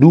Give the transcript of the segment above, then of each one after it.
2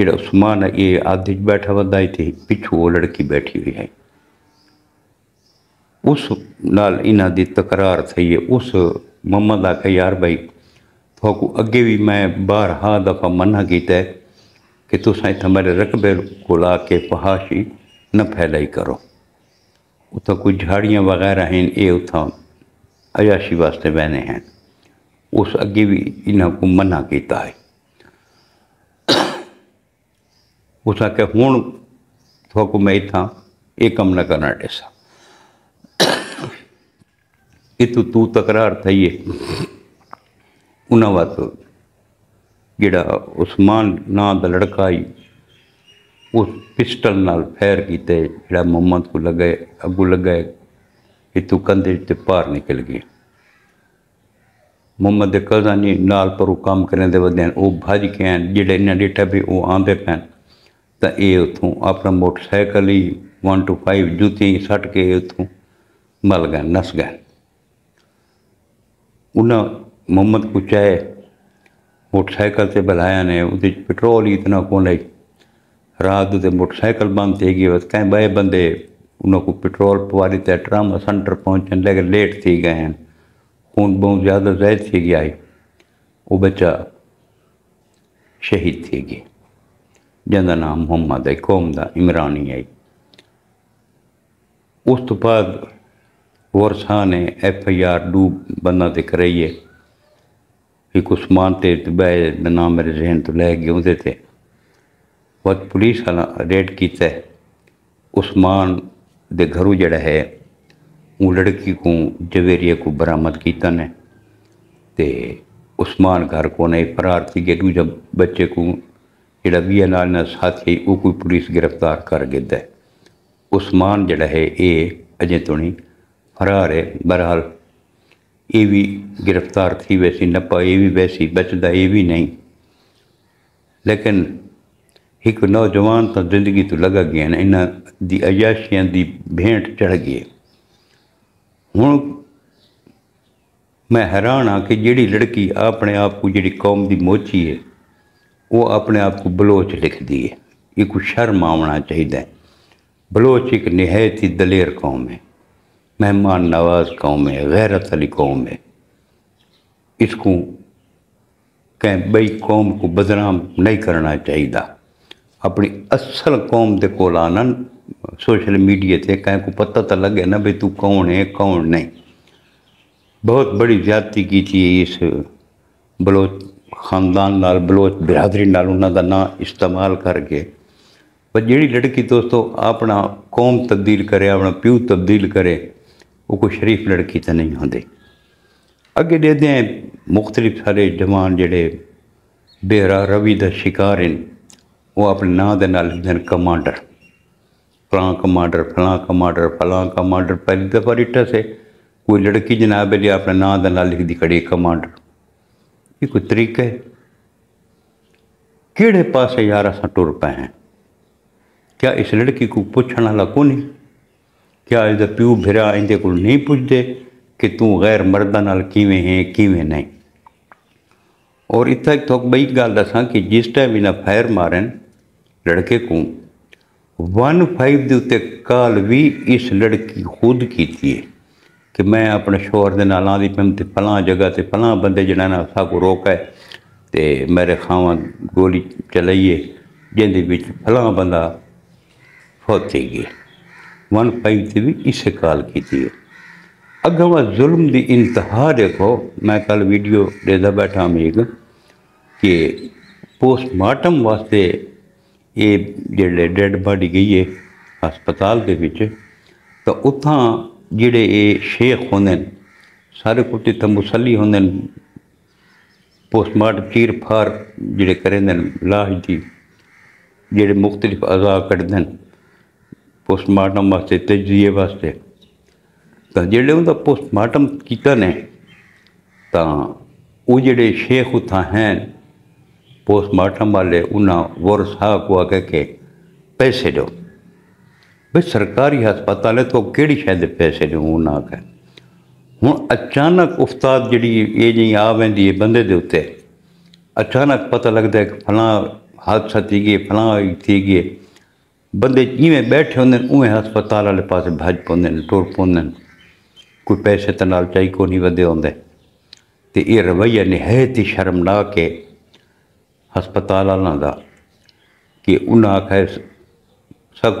جڑا عثمان ہے یہ آدھے بیٹھا بندہ تھی پچھو وہ لڑکی بیٹھی ہوئی ہے اس نال انہاں دی تکرار تھی ہے اس محمد آکھا یار بھائی تھوکو اگے بھی میں بارہا دفعہ منع کیتا ہے کہ تساں اتھاں میرے رقبے کو لا کے فحاشی نہ پھیلائی کرو اتھاں کوئی جھاڑیاں وغیرہ ہیں یہ اتھاں عیاشی واسطے بہنے ہیں اس اگے بھی انہاں کو منع کیتا ہے اس آکھے ہون تھوکو میں اتھاں یہ کم نہ کرنا ڈیسا تو تکرار تھی ہے انہاں وقت جڑا عثمان نا دا لڑکا ہی اس پسٹل نال پھیر کیتے جڑا محمد کو لگے اگو لگے کہ تو کندھے تے پار نکل گئے محمد دے قزانی نال پر وہ کام کرنے دے ودے ہیں وہ بھاج کے ہیں جڑے انہیں ڈیٹا بھی وہ آندے پہن تا اے اتھوں اپنا موٹر سائیکل ہی 125 جوتیں سٹ کے اتھوں مل گئے نس گئے انہاں محمد کو چاہے موٹر سائیکل سے بلایا نے وہ پٹرول ہی اتنا کون ہے رات دے موٹر سائیکل بند تھی گئی بس کہیں بائے بندے انہوں کو پٹرول پواری تے ٹراما سنٹر پہنچن لیکن لیٹ تھی گئے ہیں خون بہت زیادہ زائد تھی گیا ہے وہ بچہ شہید تھی گئی جن نام محمد ہے قوم دا عمرانی ہے اس تو بعد ورثہ نے FIR 2 بندہ تے کرائی ہے ایک عثمان تے بے نام میرے ذہن تو لے گئے ہوندے تھے وقت پولیس والا ریڈ کیتا ہے عثمان دے گھروں جڑا ہے وہ لڑکی کو جویریے کو برآمد کیتا نے تے عثمان گھر کو نہیں فرار تھی گئے دوجہ بچے کو جڑا بھی نال نہ ساتھی وہ کوئی پولیس گرفتار کر گئے عثمان جڑا ہے یہ اجے تو نہیں فرار ہے بہرحال یہ بھی گرفتار تھی ویسی نہ پا یہ بھی ویسی بچدا یہ بھی نہیں لیکن ایک نوجوان تو زندگی تو لگا گیا نا انہاں دی عیاشیاں دی بھینٹ چڑھ گئی ہوں میں حیران ہاں کہ جیڑی لڑکی اپنے آپ کو جیڑی قوم دی موچی ہے وہ اپنے آپ کو بلوچ لکھ دی ہے یہ کو شرم آونا چاہیے بلوچ ایک نہایت ہی دلیر قوم ہے مہمان نواز قوم ہے غیرت علی قوم ہے اس کو کہیں بئی قوم کو بدنام نہیں کرنا چاہیے اپنی اصل قوم دے کول آنا سوشل میڈیا تے کہیں کو پتہ تو لگے نا بھئی تو کون ہے کون نہیں بہت بڑی زیادتی کی تھی اس بلوچ خاندان نال بلوچ برادری نال انہاں دا نام استعمال کر کے پر جیڑی لڑکی دوستو اپنا قوم تبدیل کرے اپنا پیو تبدیل کرے وہ کوئی شریف لڑکی تو نہیں ہوندی اگے دے دیں مختلف سارے جوان جڑے بہرا روی دا شکار ہیں وہ اپنے نام دے نال لکھ دیں کمانڈر فلاں کمانڈر فلاں کمانڈر فلاں کمانڈر پہلی دفعہ ریٹا سے کوئی لڑکی جناب لیا اپنے نام دے نال لکھ دی کھڑی کمانڈر یہ کوئی طریقہ ہے کیڑے پاسے یار اساں ٹر پے ہیں کیا اس لڑکی کو پوچھنا والا کون کیا اس دا پیو بھرا اندے کو نہیں پوچھتے کہ تو غیر مردہ نال کیویں ہیں کیویں نہیں اور اتنا ایک تھوک بئی گال دساں کہ جس ٹائم انہاں فائر مارن لڑکے کو 15 دے اتے کال بھی اس لڑکی خود کیتی ہے کہ میں اپنے شوہر دے نال آندی پیم تے فلاں جگہ تے فلاں بندے جنہاں نے اساں کو روکا ہے تے میرے خاواں گولی چلائیے جن دے وچ فلاں بندہ فوت تھی گئے 15 تے بھی اسے کال کیتی ہے اگر وہ ظلم دی انتہا دیکھو میں کل ویڈیو دیدا بیٹھا میں کہ پوسٹ مارٹم واسطے یہ جڑے ڈیڈ باڈی گئی ہے ہسپتال دے وچ تو اتھاں جڑے یہ شیخ ہوندے سارے کتے تو مسلی ہوندے پوسٹ مارٹم چیر پھار جڑے کریں لاش دی جڑے مختلف اعضاء کٹ دیں پوسٹ مارٹم واسطے تجزیے واسطے تو جڑے ان کا پوسٹ مارٹم کیتا نے تو وہ جڑے شیخ اتھاں ہیں پوسٹ مارٹم والے انہاں ورثہ کو آگے کے پیسے دو بھئی سرکاری ہسپتال ہے تو کیڑی شاید پیسے دو انہاں آگے ہوں اچانک افتاد جڑی یہ جی آ ویندی ہے بندے دے اتے اچانک پتہ لگتا ہے کہ فلاں حادثہ تھی گئے فلاں تھی گئے بندے جیویں بیٹھے ہوندے اویں ہسپتال والے پاسے بھج پوندے ٹر پوندے کوئی پیسے تے نال چاہی کو نہیں ودے ہوندے تے یہ رویہ نہایت ہی شرمناک ہے ہسپتال والاں دا کہ انہاں آکھا سب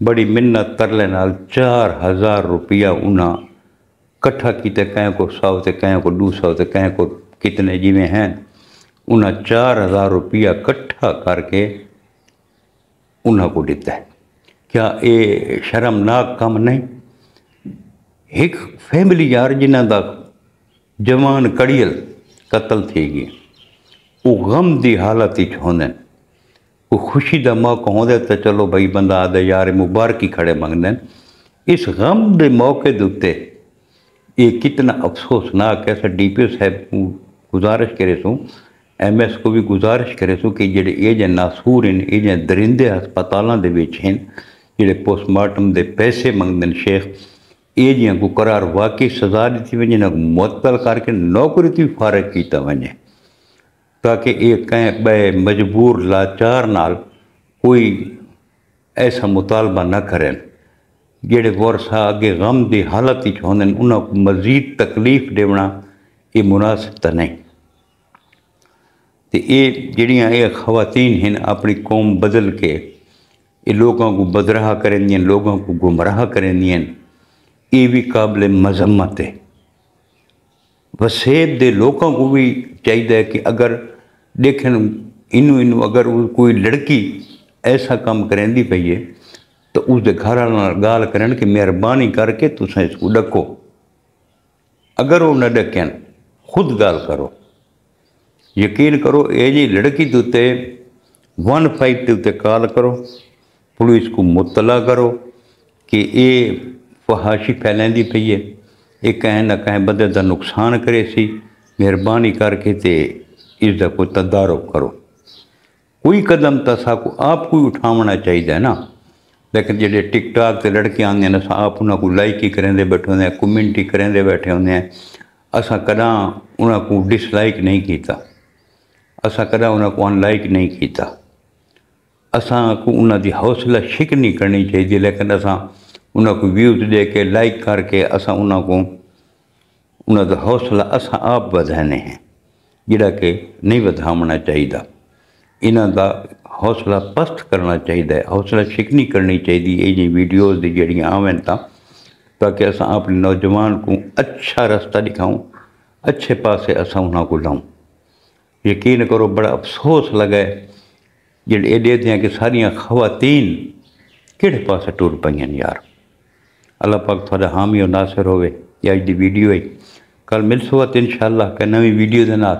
بڑی منت ترلے نال 4000 روپیہ انہاں کٹھا کیتے کہیں کو 100 تے کہیں کو 200 تے کہیں کو کتنے جیویں ہیں انہاں 4000 روپیہ کٹھا کر کے انہاں کو دیتا ہے کیا یہ شرمناک کام نہیں ایک فیملی یار جنہاں دا جوان کڑیل قتل تھی گئی وہ غم دی حالت ہی ہوندے کوئی خوشی دا موقع ہوندے تو چلو بھائی بندہ آدھے یار مبارکی کھڑے منگدے اس غم دے موقع دے اتے یہ کتنا افسوسناک ہے سر ڈی پی او صاحب کو گزارش کرے سوں ایم ایس کو بھی گزارش کرے سوں کہ جڑے یہ جے ناسور ہیں یہ جے درندے ہسپتالاں دے وچ ہیں جڑے پوسٹ مارٹم دے پیسے منگدے شیخ یہ جیاں کو قرار واقعی سزا دیتی ونجے نہ معطل کر کے نوکری تی فارغ کیتا ونجے تاکہ یہ کہیں بے مجبور لاچار نال کوئی ایسا مطالبہ نہ کریں جڑے ورثہ اگے غم دی حالت ہی ہوندے انہاں کو مزید تکلیف دیونا یہ مناسب تا نہیں تے یہ جڑیاں یہ خواتین ہیں اپنی قوم بدل کے یہ لوگوں کو بدرہا کریں دیں لوگوں کو گمراہ کریں دیں یہ بھی قابل مذمت ہے وسیب دے لوگوں کو بھی چاہیے کہ اگر دیکھیں انو اگر کوئی لڑکی ایسا کام کریں دی پئی ہے تو اس دے گھر والوں گال کرن کہ مہربانی کر کے تساں اس کو ڈکو اگر وہ نہ ڈکیں خود گال کرو یقین کرو یہ جی لڑکی تے 15 تے اتے کال کرو پولیس کو مطلع کرو کہ یہ فحاشی پھیلندی پئی ہے یہ کہیں نہ کہیں بندے دا نقصان کرے سی مہربانی کر کے تے اس دا کوئی تدارک کرو کوئی قدم تسا کو آپ کو اٹھاونا چاہیے نا لیکن جڑے ٹک ٹاک تے لڑکے آندے ہیں اساں آپ انہاں کو لائک ہی کریں دے بیٹھے ہوندے ہیں کمنٹ ہی کریں دے بیٹھے ہوندے ہیں اساں کداں انہاں کو ڈس لائک نہیں کیتا اساں کداں انہاں کو ان لائک نہیں کیتا اساں کو انہاں دی حوصلہ شک نہیں کرنی چاہیے لیکن اساں انہاں کو ویوز دے کے لائک کر کے اساں انہاں کو انہاں دا حوصلہ اساں آپ ودھانے ہیں جڑا کہ نہیں ودھاونا چاہیے انہاں دا حوصلہ پست کرنا چاہیے حوصلہ شک نہیں کرنی چاہیے یہ جی ویڈیوز دی جڑیاں آویں تاکہ اساں اپنے نوجوان کو اچھا رستہ دکھاؤں اچھے پاسے اساں انہاں کو لاؤں یقین کرو بڑا افسوس لگے جڑے یہ دیتے ہیں کہ ساریاں خواتین کہڑے پاسے ٹور پئیں یار اللہ پاک تھوڑا حامی و ناصر ہوئے یہ اج دی ویڈیو ہے کل مل سوت انشاءاللہ کہ نوی ویڈیو دے نال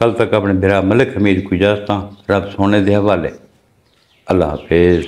کل تک اپنے برا ملک حمید کو اجازت رب سونے دے حوالے اللہ حافظ